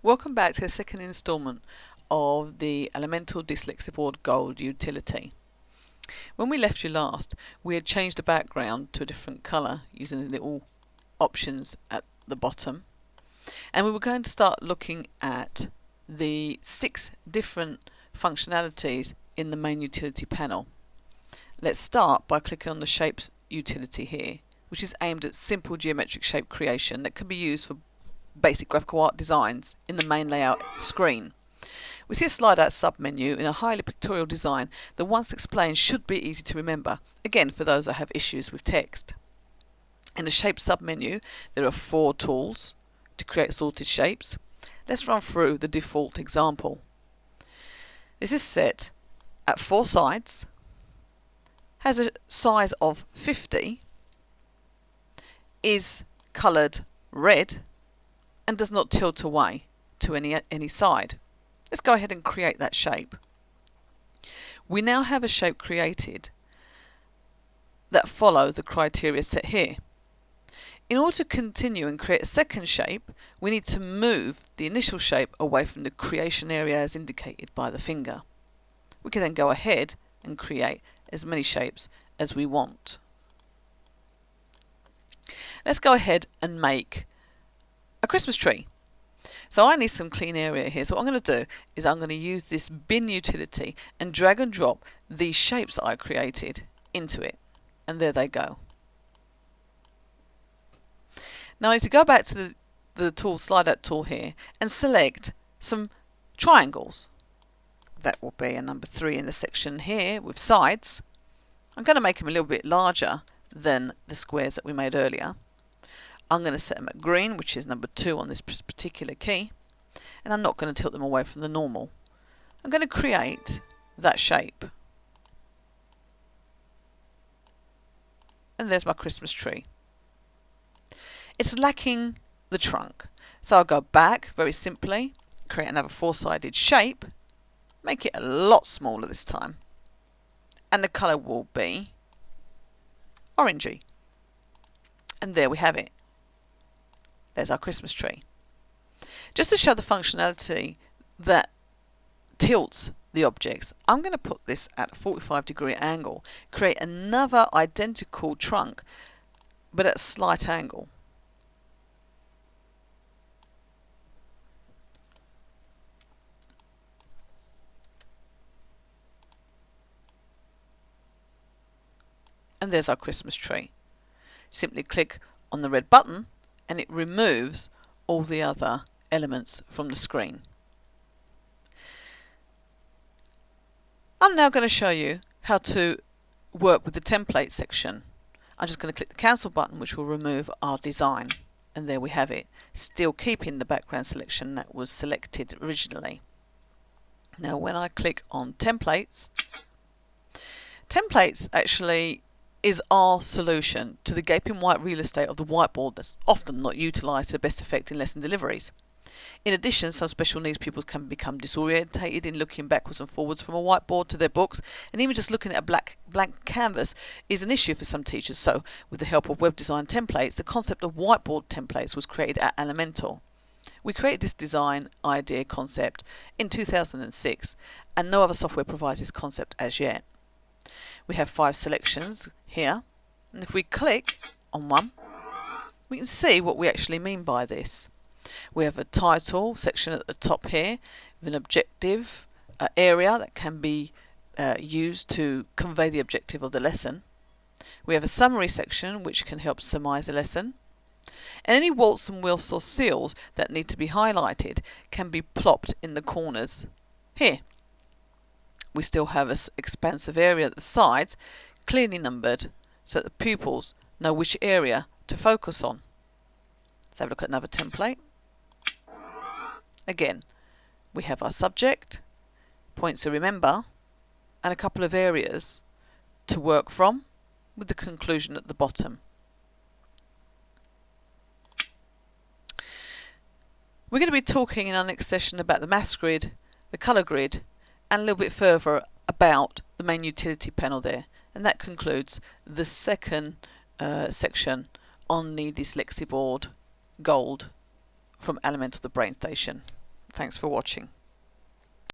Welcome back to the second instalment of the ALOMENTAL Dyslexiboard GOLD utility. When we left you last, we had changed the background to a different colour using the little options at the bottom, and we were going to start looking at the 6 different functionalities in the main utility panel. Let's start by clicking on the Shapes utility here, which is aimed at simple geometric shape creation that can be used for basic graphical art designs in the main layout screen. We see a slide out submenu in a highly pictorial design that, once explained, should be easy to remember, again for those that have issues with text. In the Shape submenu there are 4 tools to create sorted shapes. Let's run through the default example. This is set at 4 sides, has a size of 50, is coloured red, and does not tilt away to any side. Let's go ahead and create that shape. We now have a shape created that follows the criteria set here. In order to continue and create a second shape, we need to move the initial shape away from the creation area as indicated by the finger. We can then go ahead and create as many shapes as we want. Let's go ahead and make a Christmas tree. So I need some clean area here. So what I'm going to do is I'm going to use this bin utility and drag and drop these shapes that I created into it. And there they go. Now I need to go back to the tool, slide out tool here, and select some triangles. That will be a number 3 in the section here with sides. I'm going to make them a little bit larger than the squares that we made earlier. I'm going to set them at green, which is number 2 on this particular key, and I'm not going to tilt them away from the normal. I'm going to create that shape. And there's my Christmas tree. It's lacking the trunk, so I'll go back very simply, create another 4-sided shape, make it a lot smaller this time, and the colour will be orangey. And there we have it. There's our Christmas tree. Just to show the functionality that tilts the objects, I'm going to put this at a 45-degree angle, create another identical trunk but at a slight angle. And there's our Christmas tree. Simply click on the red button and it removes all the other elements from the screen. I'm now going to show you how to work with the template section. I'm just going to click the cancel button, which will remove our design, and there we have it, still keeping the background selection that was selected originally. Now when I click on templates actually is our solution to the gaping white real estate of the whiteboard that's often not utilised to the best effect in lesson deliveries. In addition, some special needs pupils can become disorientated in looking backwards and forwards from a whiteboard to their books, and even just looking at a blank canvas is an issue for some teachers. So with the help of web design templates, the concept of whiteboard templates was created at ALOMENTAL. We created this design idea concept in 2006, and no other software provides this concept as yet. We have 5 selections here, and if we click on one, we can see what we actually mean by this. We have a title section at the top here with an objective area that can be used to convey the objective of the lesson. We have a summary section which can help surmise the lesson, and any warts and wheels or seals that need to be highlighted can be plopped in the corners here. We still have an expansive area at the sides, clearly numbered, so that the pupils know which area to focus on. Let's have a look at another template. Again, we have our subject, points to remember, and a couple of areas to work from, with the conclusion at the bottom. We're going to be talking in our next session about the maths grid, the colour grid, and a little bit further about the main utility panel there. And that concludes the second section on the Dyslexiboard Gold from ALOMENTAL the Brain Station. Thanks for watching.